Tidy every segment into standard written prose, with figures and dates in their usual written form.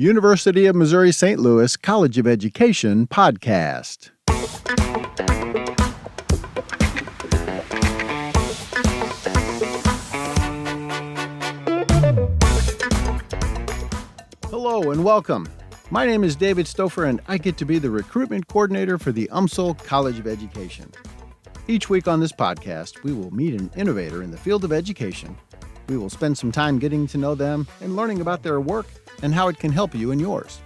University of Missouri St. Louis College of Education podcast. Hello and welcome. My name is David Stouffer and I get to be the recruitment coordinator for the UMSL College of Education. Each week on this podcast, we will meet an innovator in the field of education. We will spend some time getting to know them and learning about their work and how it can help you and yours.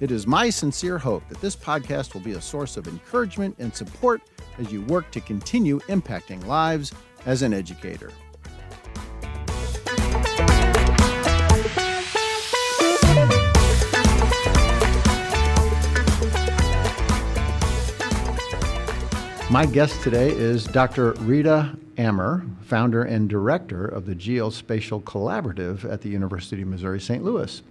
It is my sincere hope that this podcast will be a source of encouragement and support as you work to continue impacting lives as an educator. My guest today is Dr. Reda Amer, founder and director of the Geospatial Collaborative at the University of Missouri St. Louis.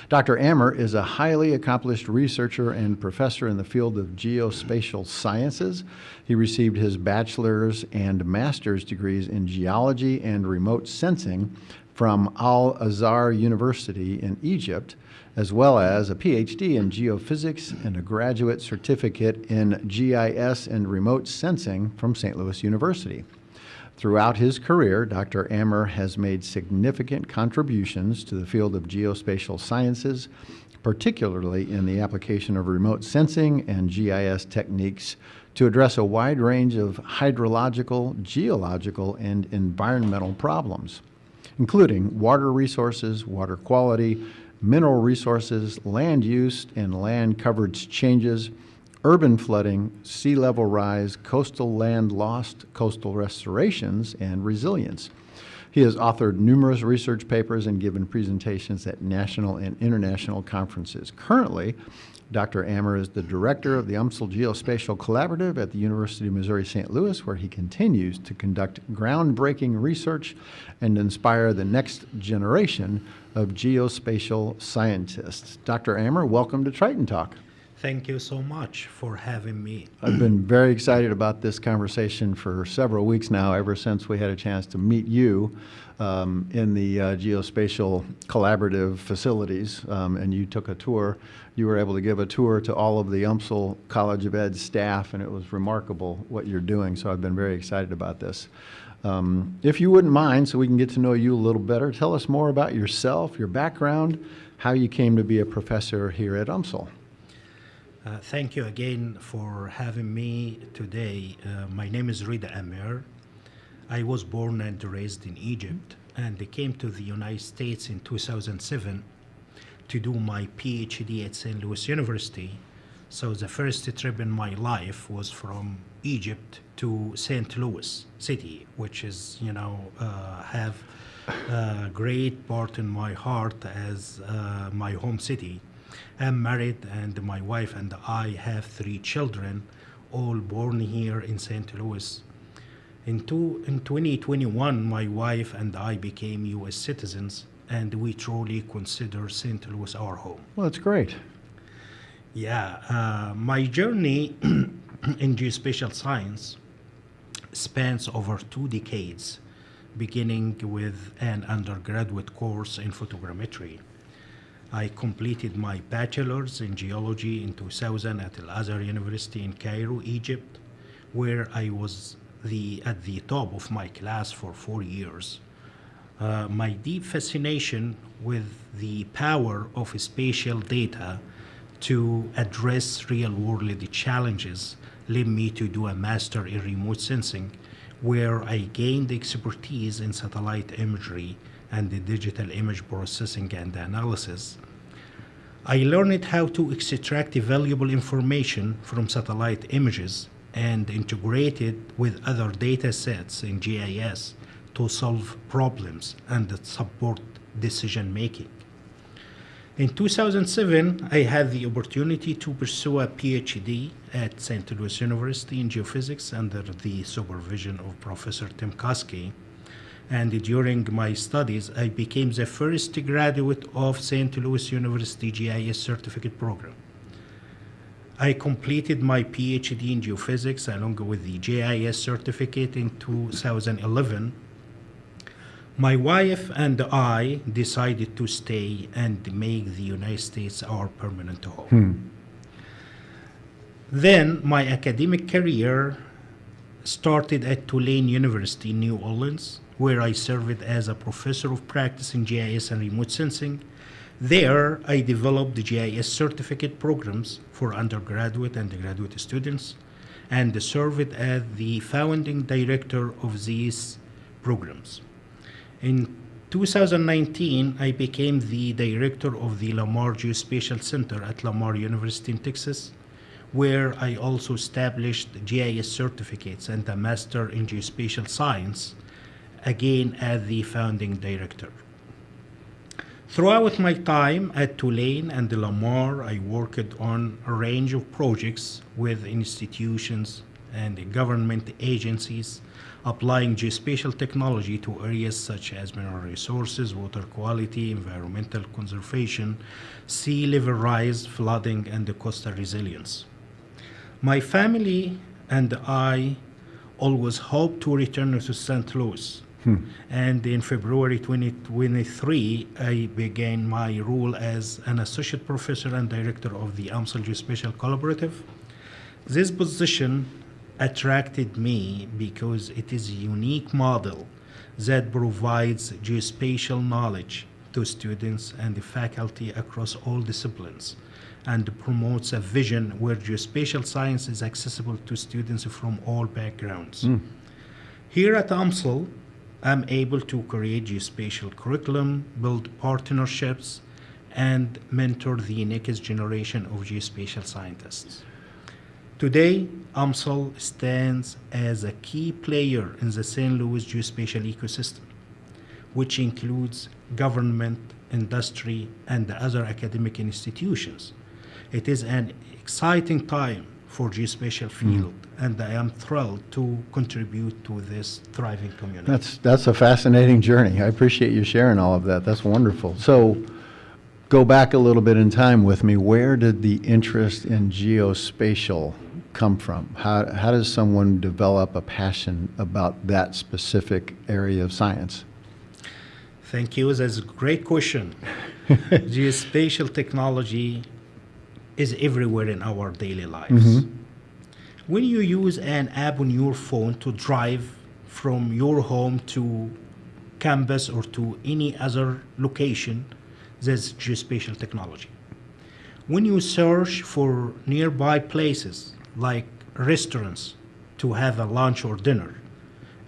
Dr. Amer is a highly accomplished researcher and professor in the field of geospatial sciences. He received his bachelor's and master's degrees in geology and remote sensing from Al-Azhar University in Egypt, as well as a PhD in geophysics and a graduate certificate in GIS and remote sensing from St. Louis University. Throughout his career, Dr. Amer has made significant contributions to the field of geospatial sciences, particularly in the application of remote sensing and GIS techniques to address a wide range of hydrological, geological, and environmental problems, including water resources, water quality, mineral resources, land use and land coverage changes, urban flooding, sea level rise, coastal land lost, coastal restorations, and resilience. He has authored numerous research papers and given presentations at national and international conferences. Currently, Dr. Amer is the director of the UMSL Geospatial Collaborative at the University of Missouri St. Louis, where he continues to conduct groundbreaking research and inspire the next generation of geospatial scientists. Dr. Amer, welcome to Triton Talk. Thank you so much for having me. I've been very excited about this conversation for several weeks now, ever since we had a chance to meet you in the Geospatial Collaborative facilities, and you took a tour. You were able to give a tour to all of the UMSL College of Ed staff, and it was remarkable what you're doing, so I've been very excited about this. If you wouldn't mind, so we can get to know you a little better, tell us more about yourself, your background, how you came to be a professor here at UMSL. Thank you again for having me today. My name is Reda Amer. I was born and raised in Egypt and came to the United States in 2007 to do my PhD at St. Louis University. So the first trip in my life was from Egypt to St. Louis City, which is, have a great part in my heart as my home city. I'm married and my wife and I have 3 children, all born here in St. Louis. In 2021, my wife and I became U.S. citizens, and we truly consider St. Louis our home. Well, that's great. Yeah, my journey in geospatial science spans over 2 decades, beginning with an undergraduate course in photogrammetry. I completed my bachelor's in geology in 2000 at Al-Azhar University in Cairo, Egypt, where I was at the top of my class for 4 years. My deep fascination with the power of spatial data to address real-world challenges led me to do a master in remote sensing, where I gained expertise in satellite imagery and the digital image processing and analysis. I learned how to extract valuable information from satellite images and integrate it with other data sets in GIS to solve problems and support decision making. In 2007, I had the opportunity to pursue a PhD at St. Louis University in geophysics under the supervision of Professor Tim Koski. And during my studies, I became the first graduate of St. Louis University GIS certificate program. I completed my PhD in geophysics along with the GIS certificate in 2011. My wife and I decided to stay and make the United States our permanent home. Then my academic career started at Tulane University in New Orleans, where I served as a professor of practice in GIS and remote sensing. There, I developed the GIS certificate programs for undergraduate and graduate students and served as the founding director of these programs. In 2019, I became the director of the Lamar Geospatial Center at Lamar University in Texas, where I also established GIS certificates and a Master in Geospatial Science, again as the founding director. Throughout my time at Tulane and Lamar, I worked on a range of projects with institutions and government agencies applying geospatial technology to areas such as mineral resources, water quality, environmental conservation, sea level rise, flooding, and coastal resilience. My family and I always hoped to return to St. Louis. And in February 2023, I began my role as an associate professor and director of the UMSL Geospatial Collaborative. This position attracted me because it is a unique model that provides geospatial knowledge to students and the faculty across all disciplines and promotes a vision where geospatial science is accessible to students from all backgrounds. Here at UMSL, I'm able to create geospatial curriculum, build partnerships, and mentor the next generation of geospatial scientists. Today, UMSL stands as a key player in the St. Louis geospatial ecosystem, which includes government, industry, and other academic institutions. It is an exciting time for geospatial field, and I am thrilled to contribute to this thriving community. That's a fascinating journey. I appreciate you sharing all of that. That's wonderful. So go back a little bit in time with me. Where did the interest in geospatial come from? How does someone develop a passion about that specific area of science? Thank you. That's a great question. Geospatial technology is everywhere in our daily lives. When you use an app on your phone to drive from your home to campus or to any other location, that's geospatial technology. When you search for nearby places like restaurants to have a lunch or dinner,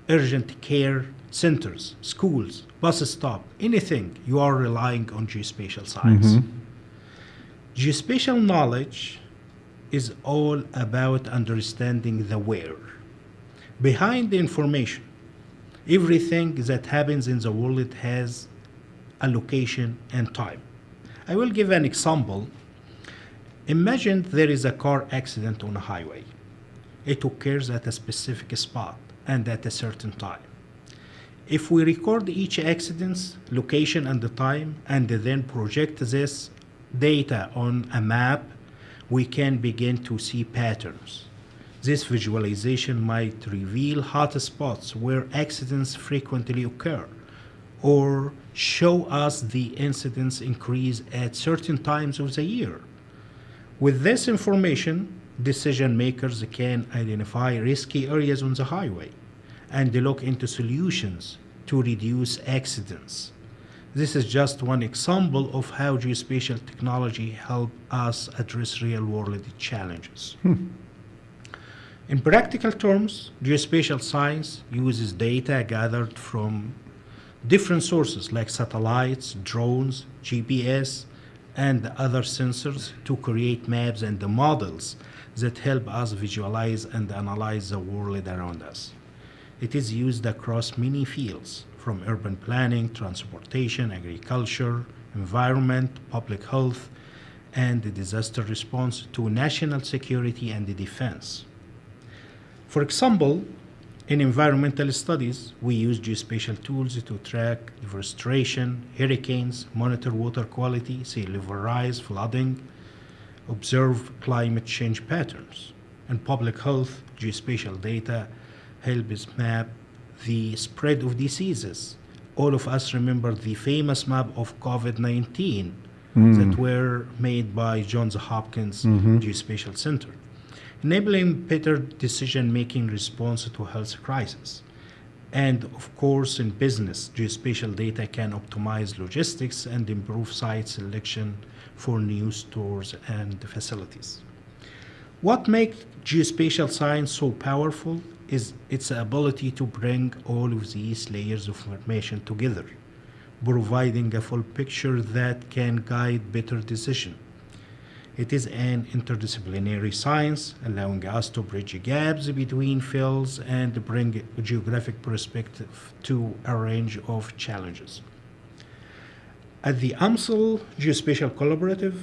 urgent care centers, schools, bus stop, anything, you are relying on geospatial science. Geospatial knowledge is all about understanding the where. Behind the information, everything that happens in the world has a location and time. I will give an example. Imagine there is a car accident on a highway. It occurs at a specific spot and at a certain time. If we record each accident's location and the time and then project this data on a map, we can begin to see patterns. This visualization might reveal hotspots where accidents frequently occur, or show us the incidence increase at certain times of the year. With this information, decision makers can identify risky areas on the highway and look into solutions to reduce accidents. This is just one example of how geospatial technology helps us address real-world challenges. In practical terms, geospatial science uses data gathered from different sources like satellites, drones, GPS, and other sensors to create maps and the models that help us visualize and analyze the world around us. It is used across many fields, from urban planning, transportation, agriculture, environment, public health, and disaster response to national security and defense. For example, in environmental studies, we use geospatial tools to track deforestation, hurricanes, monitor water quality, sea level rise, flooding, observe climate change patterns. In public health, geospatial data helps map the spread of diseases, all of us remember the famous map of COVID-19 that were made by Johns Hopkins Geospatial Center, enabling better decision-making response to health crisis. And of course, in business, geospatial data can optimize logistics and improve site selection for new stores and facilities. What makes geospatial science so powerful is its ability to bring all of these layers of information together, providing a full picture that can guide better decision. It is an interdisciplinary science, allowing us to bridge gaps between fields and bring geographic perspective to a range of challenges. At the UMSL Geospatial Collaborative,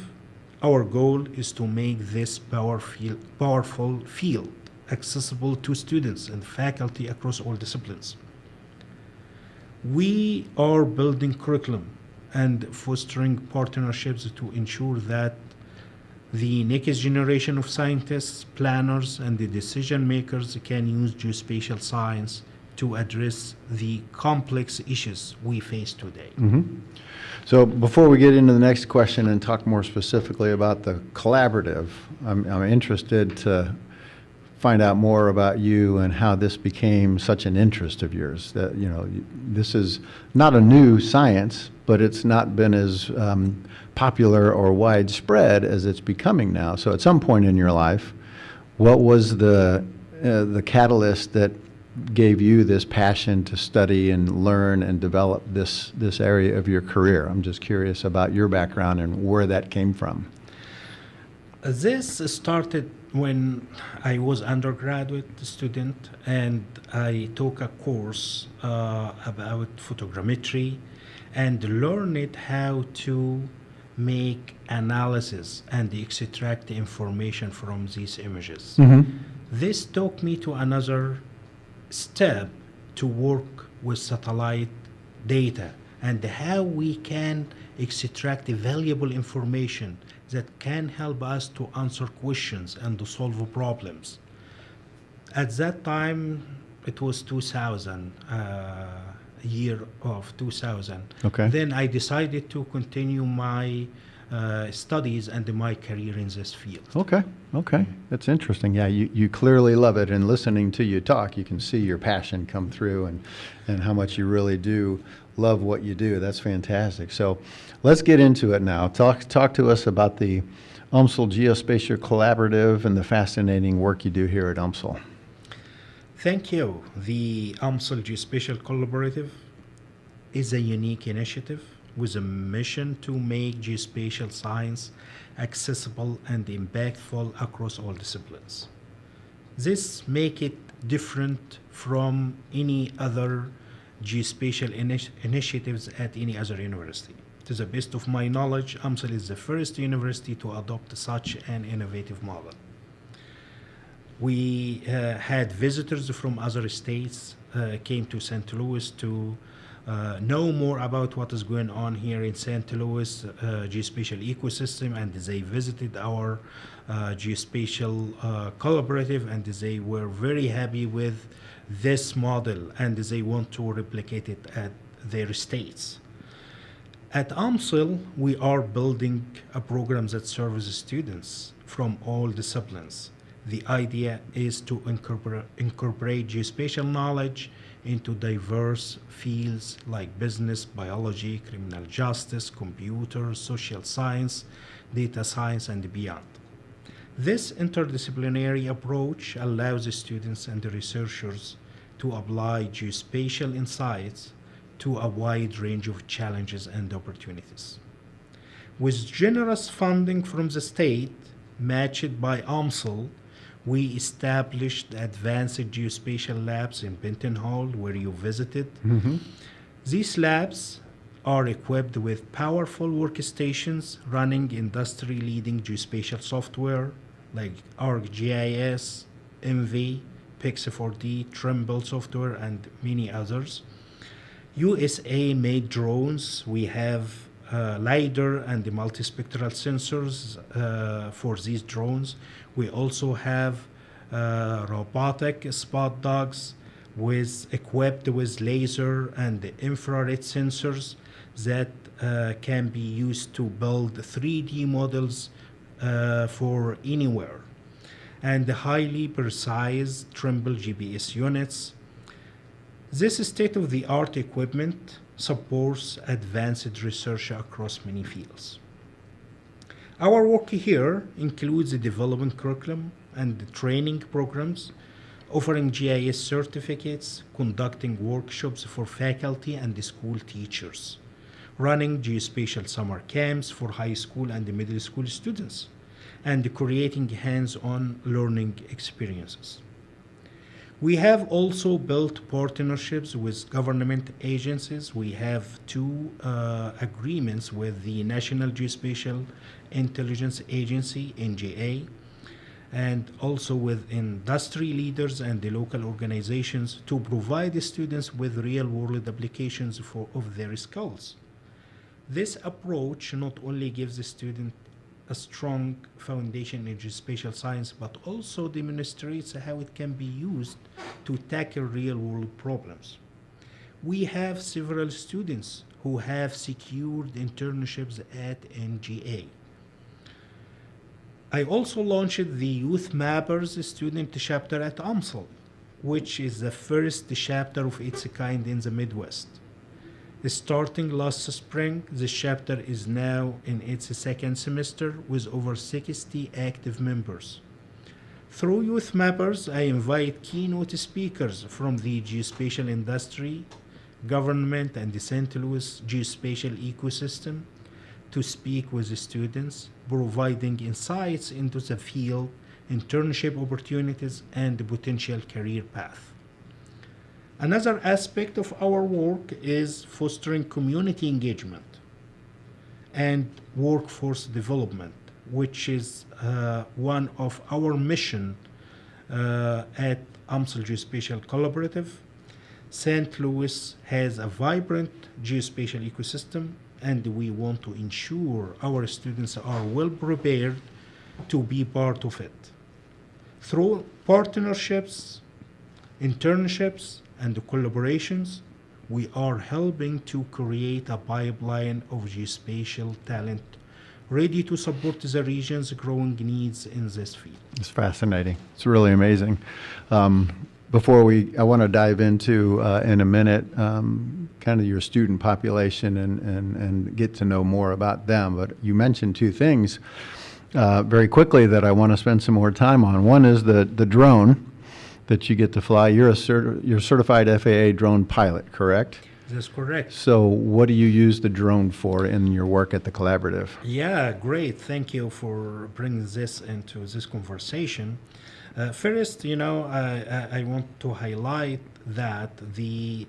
our goal is to make this powerful field accessible to students and faculty across all disciplines. We are building curriculum and fostering partnerships to ensure that the next generation of scientists, planners, and the decision makers can use geospatial science to address the complex issues we face today. So before we get into the next question and talk more specifically about the collaborative, I'm interested to find out more about you and how this became such an interest of yours. That, you know, this is not a new science, but it's not been as popular or widespread as it's becoming now. So at some point in your life, what was the catalyst that gave you this passion to study and learn and develop this area of your career? I'm just curious about your background and where that came from. This started when I was undergraduate student and I took a course about photogrammetry and learned how to make analysis and extract information from these images. This took me to another step to work with satellite data and how we can extract valuable information that can help us to answer questions and to solve problems. At that time, it was 2000, year of 2000. Okay. Then I decided to continue my studies and my career in this field. Okay, that's interesting. Yeah, you clearly love it, and listening to you talk, you can see your passion come through and how much you really do love what you do. That's fantastic. So let's get into it now. Talk to us about the UMSL Geospatial Collaborative and the fascinating work you do here at UMSL. Thank you. The UMSL Geospatial Collaborative is a unique initiative with a mission to make geospatial science accessible and impactful across all disciplines. This makes it different from any other geospatial initiatives at any other university. To the best of my knowledge, UMSL is the first university to adopt such an innovative model. We had visitors from other states came to St. Louis to know more about what is going on here in St. Louis geospatial ecosystem, and they visited our geospatial collaborative, and they were very happy with this model, and they want to replicate it at their states. At UMSL, we are building a program that serves students from all disciplines. The idea is to incorporate geospatial knowledge into diverse fields like business, biology, criminal justice, computer, social science, data science, and beyond. This interdisciplinary approach allows the students and the researchers to apply geospatial insights to a wide range of challenges and opportunities. With generous funding from the state, matched by UMSL, we established advanced geospatial labs in Benton Hall, where you visited. These labs are equipped with powerful workstations running industry-leading geospatial software like ArcGIS, MV, Pix4D, Trimble software, and many others. USA-made drones. We have LiDAR and the multispectral sensors for these drones. We also have robotic spot dogs, equipped with laser and infrared sensors that can be used to build 3D models for anywhere, and highly precise Trimble GPS units. This state-of-the-art equipment supports advanced research across many fields. Our work here includes the development curriculum and the training programs, offering GIS certificates, conducting workshops for faculty and the school teachers, running geospatial summer camps for high school and middle school students, and creating hands-on learning experiences. We have also built partnerships with government agencies. We have two agreements with the National Geospatial Intelligence Agency, NGA, and also with industry leaders and the local organizations to provide the students with real-world applications of their skills. This approach not only gives the student a strong foundation in geospatial science, but also demonstrates how it can be used to tackle real-world problems. We have several students who have secured internships at NGA. I also launched the Youth Mappers student chapter at UMSL, which is the first chapter of its kind in the Midwest. Starting last spring, this chapter is now in its second semester with over 60 active members. Through Youth Mappers, I invite keynote speakers from the geospatial industry, government, and the St. Louis geospatial ecosystem to speak with the students, providing insights into the field, internship opportunities, and the potential career path. Another aspect of our work is fostering community engagement and workforce development, which is one of our mission at UMSL Geospatial Collaborative. St. Louis has a vibrant geospatial ecosystem, and we want to ensure our students are well prepared to be part of it. Through partnerships, internships, and collaborations, we are helping to create a pipeline of geospatial talent ready to support the region's growing needs in this field. It's fascinating. It's really amazing. I want to dive into, in a minute, kind of your student population and get to know more about them. But you mentioned two things very quickly that I want to spend some more time on. One is the drone that you get to fly. You're certified FAA drone pilot, correct? That's correct. So what do you use the drone for in your work at the collaborative? Yeah, great. Thank you for bringing this into this conversation. First, I want to highlight that the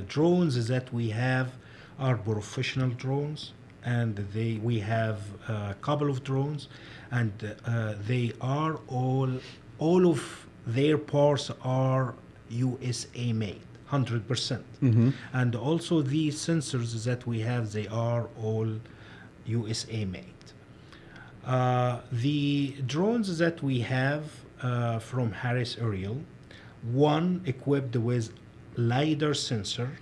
drones that we have are professional drones, and we have a couple of drones, and they are all of their parts are USA made, 100%. Mm-hmm. And also these sensors that we have, they are all USA made. The drones that we have from Harris Aerial, one equipped with LiDAR sensor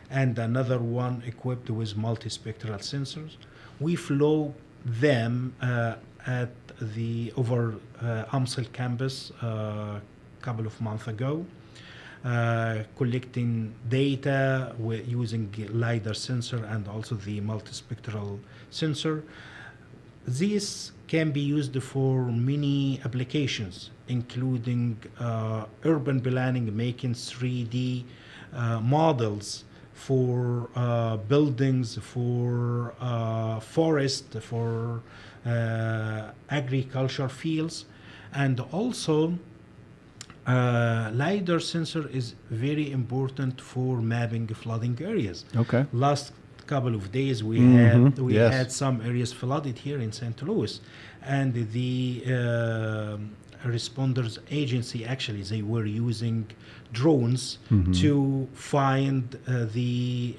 and another one equipped with multispectral sensors. We flew them at the over UMSL campus a couple of months ago, collecting data using LiDAR sensor and also the multispectral sensor. These can be used for many applications, including urban planning, making 3D models for buildings, for forest, for agriculture fields, and also LiDAR sensor is very important for mapping flooding areas. Okay. Last couple of days we Yes. had some areas flooded here in St. Louis, and the responders agency, actually they were using drones to find the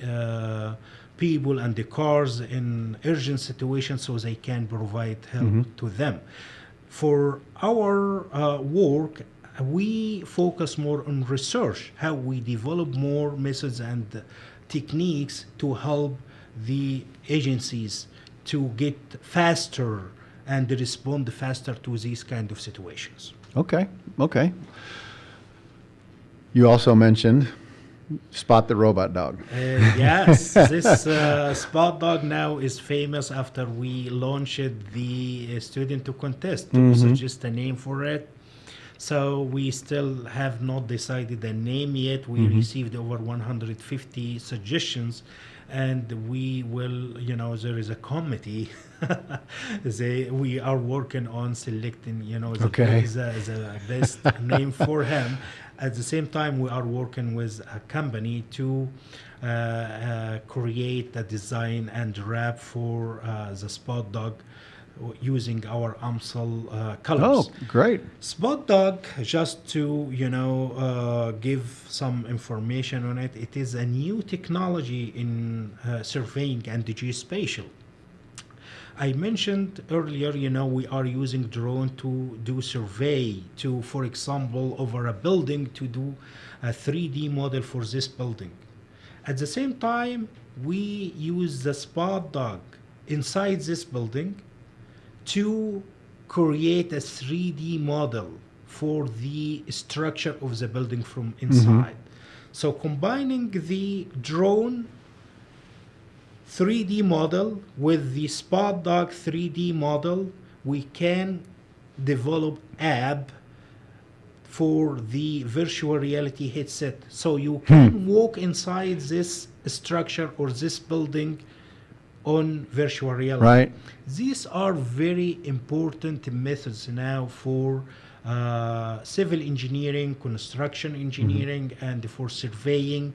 people and the cars in urgent situations so they can provide help to them. For our work, We focus more on research, how we develop more methods and techniques to help the agencies to get faster and respond faster to these kind of situations. Okay, okay. You also mentioned Spot the Robot Dog. Yes, this Spot Dog now is famous after we launched the student to contest to suggest a name for it. So we still have not decided a name yet. We received over 150 suggestions, and we will, there is a committee. We are working on selecting, Okay. the best name for him. At the same time, we are working with a company to create a design and wrap for the Spot Dog using our UMSL colors. Oh, great. Spot Dog, just to give some information on it, it is a new technology in surveying and geospatial. I mentioned earlier, we are using drone to do survey to, for example, over a building to do a 3D model for this building. At the same time, we use the Spot Dog inside this building to create a 3D model for the structure of the building from inside. So combining the drone 3D model with the Spot Dog 3D model, we can develop app for the virtual reality headset. So you can walk inside this structure or this building on virtual reality. Right. These are very important methods now for civil engineering, construction engineering, and for surveying.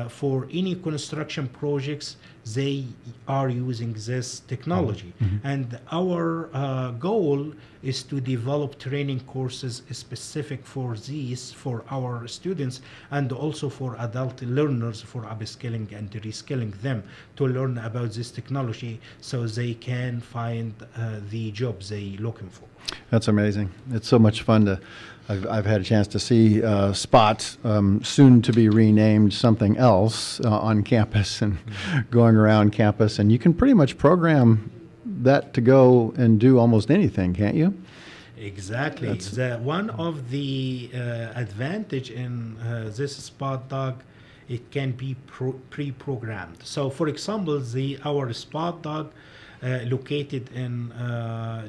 For any construction projects, they are using this technology. And our goal is to develop training courses specific for these, for our students, and also for adult learners, for upskilling and reskilling them to learn about this technology so they can find the jobs they're looking for. That's amazing. It's so much fun to. I've had a chance to see Spot, soon to be renamed something else, on campus and going around campus, and you can pretty much program that to go and do almost anything, can't you? Exactly. One of the advantage in this Spot Dog, it can be pre-programmed. So, for example, our Spot Dog located in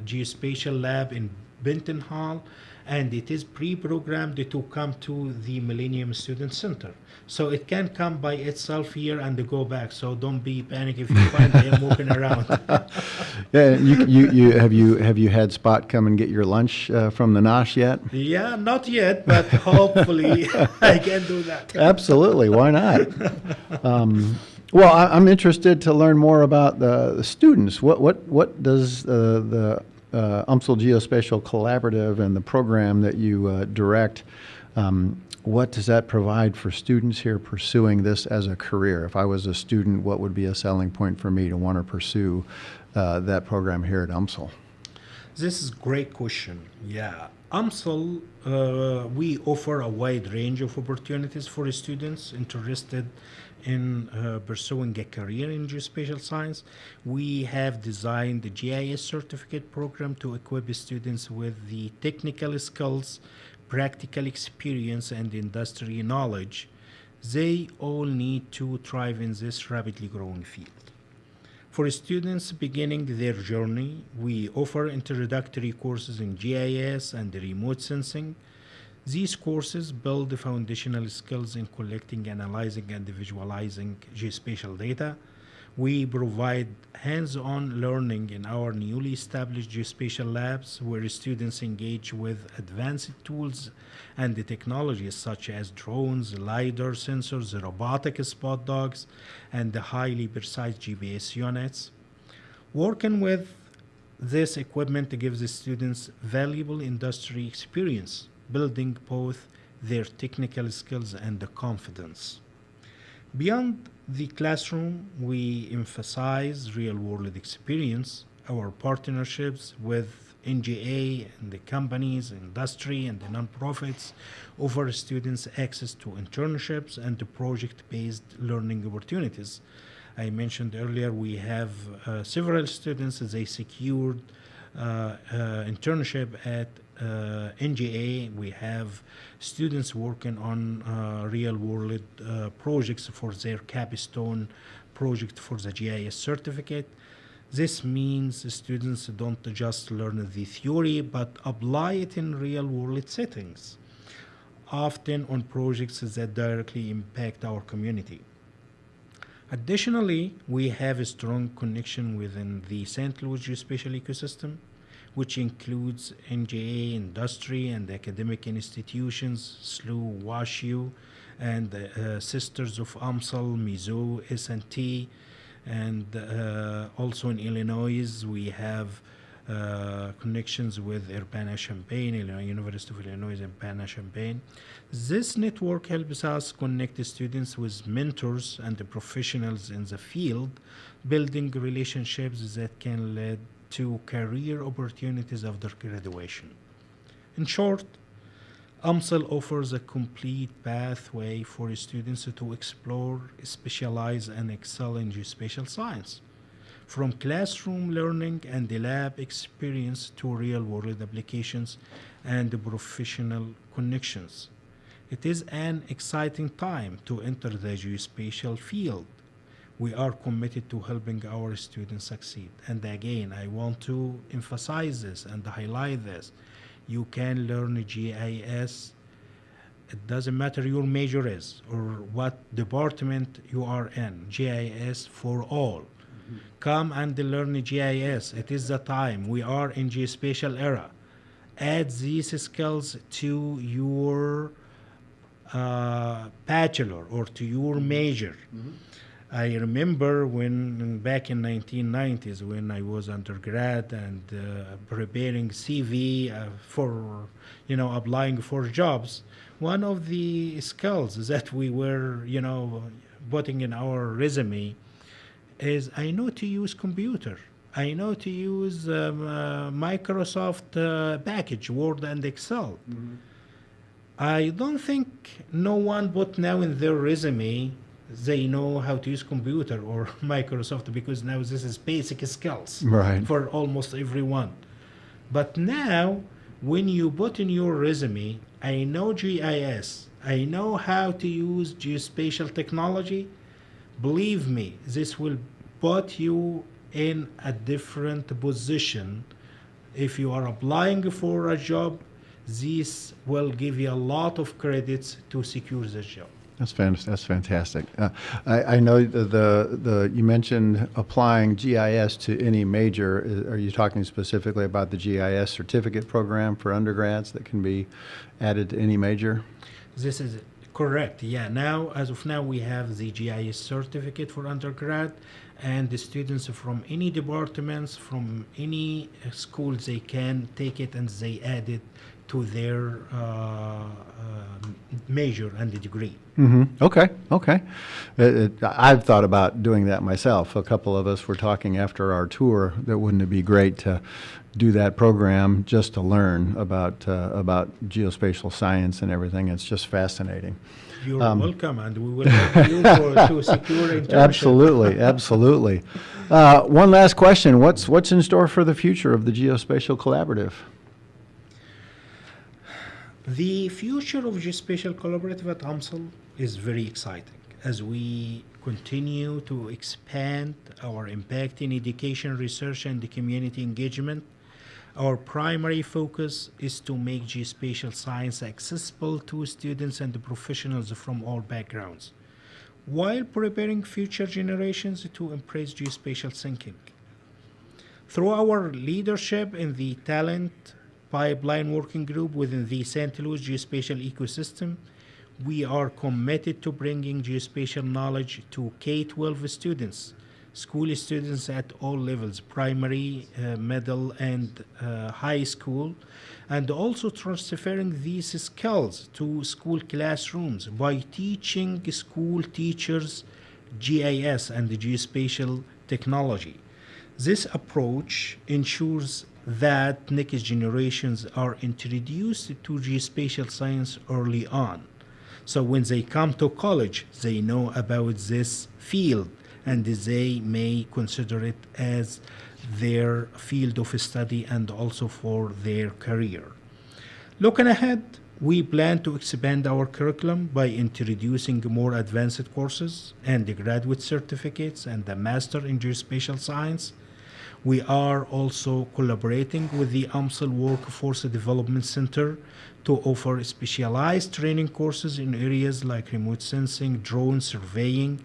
Geospatial Lab in Benton Hall, and it is pre-programmed to come to the Millennium Student Center. So it can come by itself here and go back. So don't be panic if you find him walking around. Yeah, have you had Spot come and get your lunch from the Nosh yet? Yeah, not yet, but hopefully I can do that. Absolutely, why not? Well, I'm interested to learn more about the students. What does the UMSL Geospatial Collaborative and the program that you direct, what does that provide for students here pursuing this as a career? If I was a student, what would be a selling point for me to want to pursue that program here at UMSL? This is a great question. Yeah. UMSL, we offer a wide range of opportunities for students interested in pursuing a career in geospatial science. We have designed the GIS certificate program to equip students with the technical skills, practical experience, and industry knowledge they all need to thrive in this rapidly growing field. For students beginning their journey, we offer introductory courses in GIS and remote sensing. These courses build the foundational skills in collecting, analyzing, and visualizing geospatial data. We provide hands-on learning in our newly established geospatial labs where students engage with advanced tools and the technologies such as drones, LiDAR sensors, robotic spot dogs, and the highly precise GPS units. Working with this equipment gives the students valuable industry experience, building both their technical skills and the confidence. Beyond the classroom, we emphasize real-world experience. our partnerships with NGA and the companies, industry, and the nonprofits offer students access to internships and to project-based learning opportunities. I mentioned earlier we have several students, they secured internship at NGA. We have students working on real-world projects for their capstone project for the GIS certificate. This means the students don't just learn the theory, but apply it in real-world settings, often on projects that directly impact our community. Additionally, we have a strong connection within the St. Louis Geospatial ecosystem, which includes NGA, industry, and academic institutions, SLU, WashU, and Sisters of UMSL, MISO, S&T, and also in Illinois, we have connections with Urbana-Champaign, University of Illinois, Urbana-Champaign. This network helps us connect the students with mentors and the professionals in the field, building relationships that can lead to career opportunities after graduation. In short, UMSL offers a complete pathway for students to explore, specialize, and excel in geospatial science, from classroom learning and the lab experience to real-world applications and professional connections. It is an exciting time to enter the geospatial field. We are committed to helping our students succeed. And again, I want to emphasize this and highlight this. You can learn GIS. It doesn't matter your major is or what department you are in. GIS for all. Come and learn GIS. It is the time. We are in geospatial era. Add these skills to your bachelor or to your major. I remember when back in 1990s when I was undergrad and preparing CV for applying for jobs, one of the skills that we were putting in our resume is I know to use computer. I know to use Microsoft package, Word and Excel. I don't think no one put now in their resume they know how to use computer or Microsoft because now this is basic skills for almost everyone. But now when you put in your resume, I know GIS, I know how to use geospatial technology, believe me, this will put you in a different position. If you are applying for a job, this will give you a lot of credits to secure the job. That's fantastic. I know you mentioned applying GIS to any major. Are you talking specifically about the GIS certificate program for undergrads that can be added to any major? This is correct. Yeah. Now, as of now, we have the GIS certificate for undergrad, and the students from any departments, from any schools, they can take it and they add it to their major and the degree. Okay. I've thought about doing that myself. A couple of us were talking after our tour that wouldn't it be great to do that program just to learn about geospatial science and everything. It's just fascinating. You're welcome, and we will help you to secure internship. Absolutely. One last question. What's in store for the future of the Geospatial Collaborative? The future of Geospatial Collaborative at UMSL is very exciting as we continue to expand our impact in education, research, and community engagement. Our primary focus is to make geospatial science accessible to students and professionals from all backgrounds, while preparing future generations to embrace geospatial thinking. Through our leadership in the Talent Pipeline Working Group within the St. Louis Geospatial ecosystem, we are committed to bringing geospatial knowledge to K-12 students, school students at all levels, primary, middle, and high school, and also transferring these skills to school classrooms by teaching school teachers GIS and geospatial technology. This approach ensures that next generations are introduced to geospatial science early on. So when they come to college, they know about this field and they may consider it as their field of study and also for their career. Looking ahead, we plan to expand our curriculum by introducing more advanced courses and graduate certificates and a master in geospatial science. We are also collaborating with the UMSL Workforce Development Center to offer specialized training courses in areas like remote sensing, drone surveying,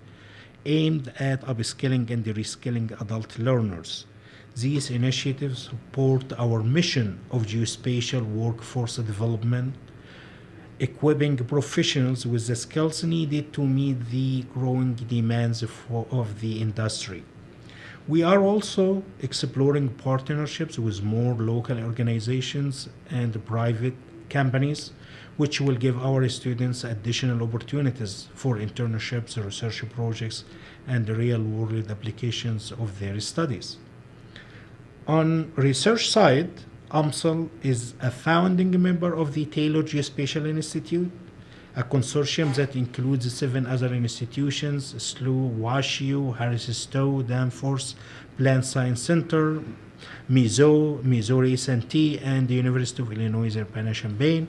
aimed at upskilling and reskilling adult learners. These initiatives support our mission of geospatial workforce development, equipping professionals with the skills needed to meet the growing demands of the industry. We are also exploring partnerships with more local organizations and private companies, which will give our students additional opportunities for internships, research projects, and real-world applications of their studies. On research side, UMSL is a founding member of the Taylor Geospatial Institute, a consortium that includes 7 other institutions: SLU, WashU, Harris Stowe, Danforth, Plant Science Center, MISO, Missouri S&T, and the University of Illinois Urbana-Champaign.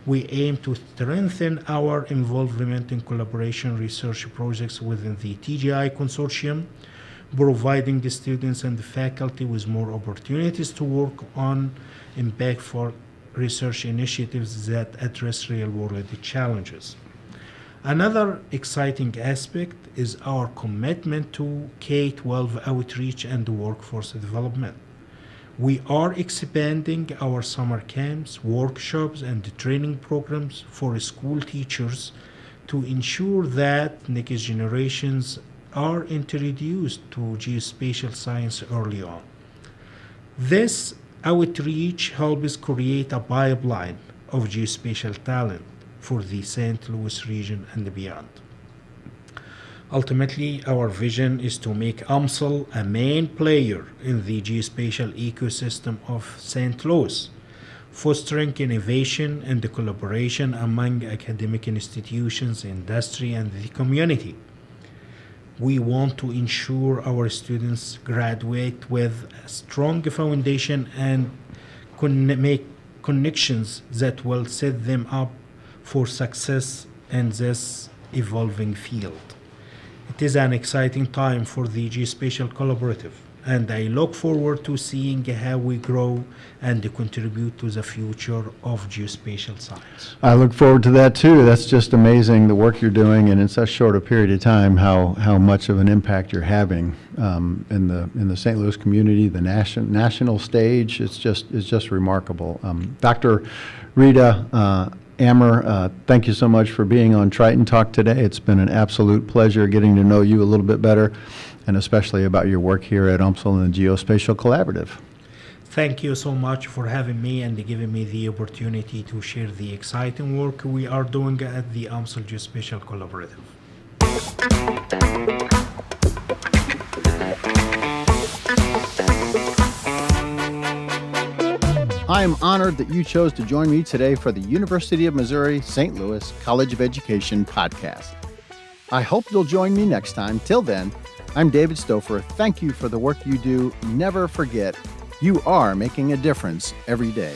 We aim to strengthen our involvement in collaboration research projects within the TGI consortium, providing the students and the faculty with more opportunities to work on impactful research initiatives that address real-world challenges. Another exciting aspect is our commitment to K-12 outreach and workforce development. We are expanding our summer camps, workshops, and training programs for school teachers to ensure that next generations are introduced to geospatial science early on. This outreach helps create a pipeline of geospatial talent for the St. Louis region and beyond. Ultimately, our vision is to make UMSL a main player in the geospatial ecosystem of St. Louis, fostering innovation and collaboration among academic institutions, industry, and the community. We want to ensure our students graduate with a strong foundation and make connections that will set them up for success in this evolving field. It is an exciting time for the Geospatial Collaborative, and I look forward to seeing how we grow and contribute to the future of geospatial science. I look forward to that too. That's just amazing, the work you're doing, and in such short a period of time, how much of an impact you're having in the St. Louis community, the national stage. It's just remarkable. Dr. Reda Amer, thank you so much for being on Triton Talk today. It's been an absolute pleasure getting to know you a little bit better, and especially about your work here at UMSL and the Geospatial Collaborative. Thank you so much for having me and giving me the opportunity to share the exciting work we are doing at the UMSL Geospatial Collaborative. I am honored that you chose to join me today for the University of Missouri St. Louis College of Education podcast. I hope you'll join me next time. Till then, I'm David Stouffer. Thank you for the work you do. Never forget, you are making a difference every day.